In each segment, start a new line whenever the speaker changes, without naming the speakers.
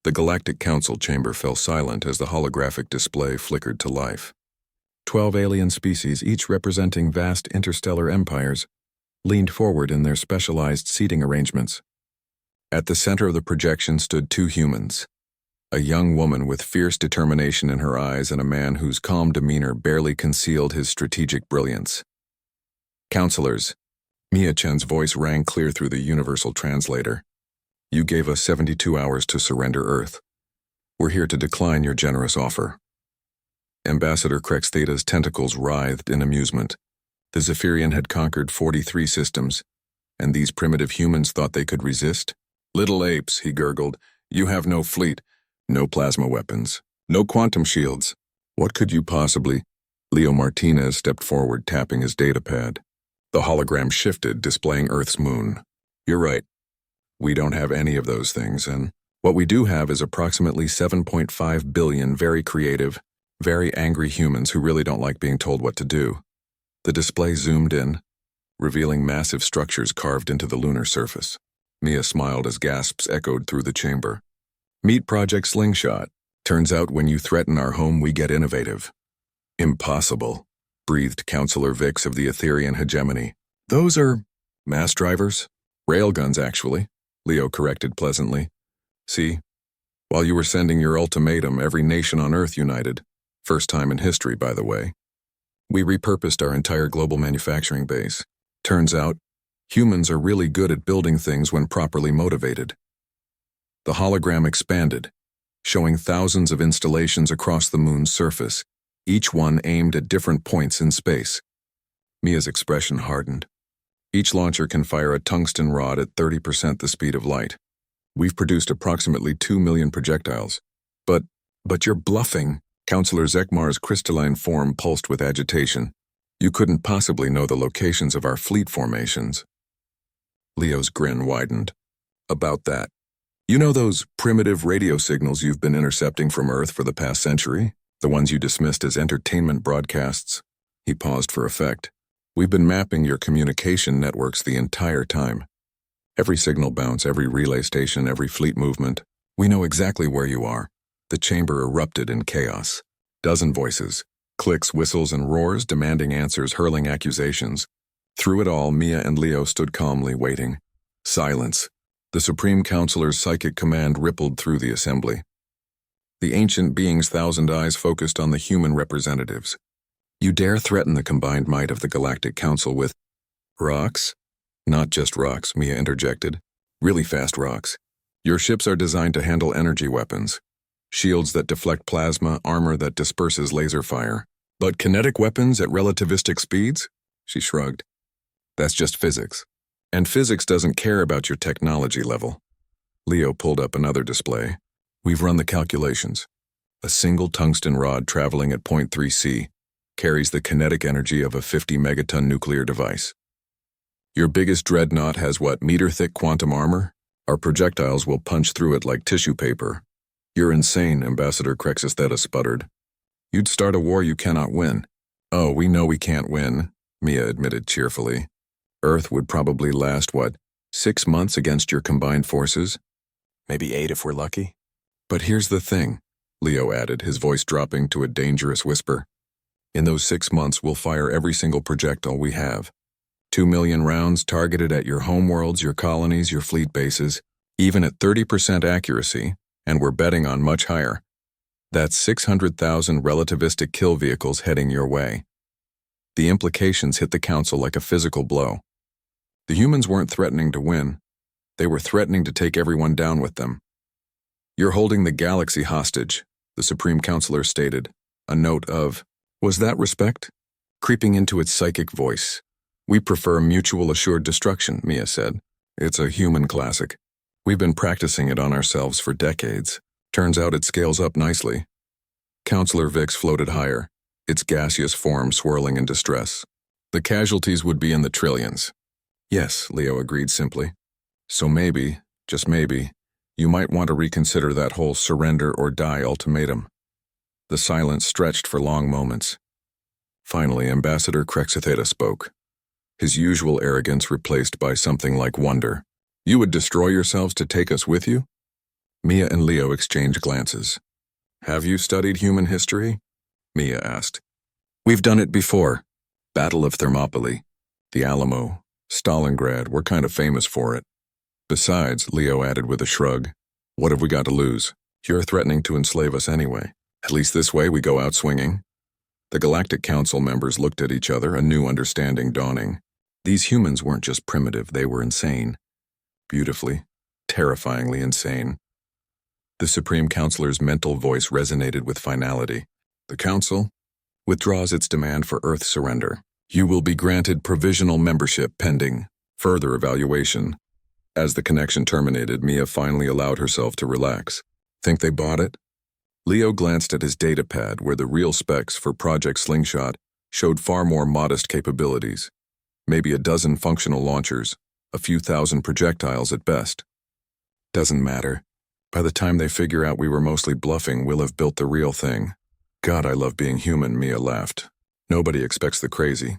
The Galactic Council chamber fell silent as the holographic display flickered to life. 12 alien species, each representing vast interstellar empires, leaned forward in their specialized seating arrangements. At the center of the projection stood two humans, a young woman with fierce determination in her eyes and a man whose calm demeanor barely concealed his strategic brilliance. "Counselors," Mia Chen's voice rang clear through the universal translator. "You gave us 72 hours to surrender Earth. We're here to decline your generous offer." Ambassador Krex Theta's tentacles writhed in amusement. The Zephyrian had conquered 43 systems, and these primitive humans thought they could resist? "Little apes," he gurgled. "You have no fleet, no plasma weapons, no quantum shields. What could you possibly—" Leo Martinez stepped forward, tapping his datapad. The hologram shifted, displaying Earth's moon. "You're right. We don't have any of those things, and what we do have is approximately 7.5 billion very creative, very angry humans who really don't like being told what to do." The display zoomed in, revealing massive structures carved into the lunar surface. Mia smiled as gasps echoed through the chamber. "Meet Project Slingshot. Turns out when you threaten our home, we get innovative." "Impossible," breathed Counselor Vix of the Etherian hegemony. "Those are mass drivers? Railguns, actually," Leo corrected pleasantly. "See, while you were sending your ultimatum, every nation on Earth united. First time in history, by the way. We repurposed our entire global manufacturing base. Turns out, humans are really good at building things when properly motivated." The hologram expanded, showing thousands of installations across the moon's surface, each one aimed at different points in space. Mia's expression hardened. "Each launcher can fire a tungsten rod at 30% the speed of light. We've produced approximately 2 million projectiles. But you're bluffing." Counselor Zekmar's crystalline form pulsed with agitation. "You couldn't possibly know the locations of our fleet formations." Leo's grin widened. "About that. You know those primitive radio signals you've been intercepting from Earth for the past century? The ones you dismissed as entertainment broadcasts?" He paused for effect. "We've been mapping your communication networks the entire time. Every signal bounce, every relay station, every fleet movement. We know exactly where you are." The chamber erupted in chaos. Dozen voices, clicks, whistles, and roars demanding answers, hurling accusations. Through it all, Mia and Leo stood calmly, waiting. Silence. The Supreme Counselor's psychic command rippled through the assembly. The ancient being's thousand eyes focused on the human representatives. "You dare threaten the combined might of the Galactic Council with rocks?" "Not just rocks," Mia interjected. "Really fast rocks. Your ships are designed to handle energy weapons. Shields that deflect plasma, armor that disperses laser fire. But kinetic weapons at relativistic speeds?" She shrugged. "That's just physics. And physics doesn't care about your technology level." Leo pulled up another display. "We've run the calculations. A single tungsten rod traveling at 0.3 C carries the kinetic energy of a 50-megaton nuclear device. Your biggest dreadnought has what, meter-thick quantum armor? Our projectiles will punch through it like tissue paper." "You're insane," Ambassador Krex Theta sputtered. "You'd start a war you cannot win." "Oh, we know we can't win," Mia admitted cheerfully. "Earth would probably last, 6 months against your combined forces? Maybe 8 if we're lucky." "But here's the thing," Leo added, his voice dropping to a dangerous whisper. "In those 6 months, we'll fire every single projectile we have. 2 million rounds targeted at your homeworlds, your colonies, your fleet bases, even at 30% accuracy. And we're betting on much higher. That's 600,000 relativistic kill vehicles heading your way." The implications hit the Council like a physical blow. The humans weren't threatening to win. They were threatening to take everyone down with them. "You're holding the galaxy hostage," the Supreme Counselor stated, a note of, was that respect? Creeping into its psychic voice. "We prefer mutual assured destruction," Mia said. "It's a human classic. We've been practicing it on ourselves for decades. Turns out it scales up nicely." Counselor Vix floated higher, its gaseous form swirling in distress. "The casualties would be in the trillions." "Yes," Leo agreed simply. "So maybe, just maybe, you might want to reconsider that whole surrender or die ultimatum." The silence stretched for long moments. Finally, Ambassador Krex Theta spoke, his usual arrogance replaced by something like wonder. "You would destroy yourselves to take us with you?" Mia and Leo exchanged glances. Have you studied human history? Mia asked. We've done it before. Battle of Thermopylae, the Alamo, Stalingrad, we're kind of famous for it. Besides, Leo added with a shrug, what have we got to lose? You're threatening to enslave us anyway. At least this way we go out swinging. The Galactic Council members looked at each other, a new understanding dawning. These humans weren't just primitive, they were insane. Beautifully, terrifyingly insane. The Supreme Councilor's mental voice resonated with finality. The Council withdraws its demand for Earth surrender. You will be granted provisional membership pending further evaluation. As the connection terminated, Mia finally allowed herself to relax. Think they bought it? Leo glanced at his datapad where the real specs for Project Slingshot showed far more modest capabilities. Maybe a dozen functional launchers, a few thousand projectiles at best. Doesn't matter. By the time they figure out we were mostly bluffing, we'll have built the real thing. God, I love being human, Mia laughed. Nobody expects the crazy.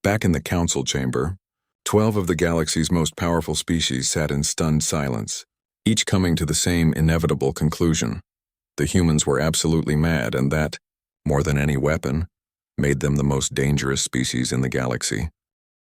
Back in the council chamber, 12 of the galaxy's most powerful species sat in stunned silence, each coming to the same inevitable conclusion. The humans were absolutely mad, and that, more than any weapon, made them the most dangerous species in the galaxy.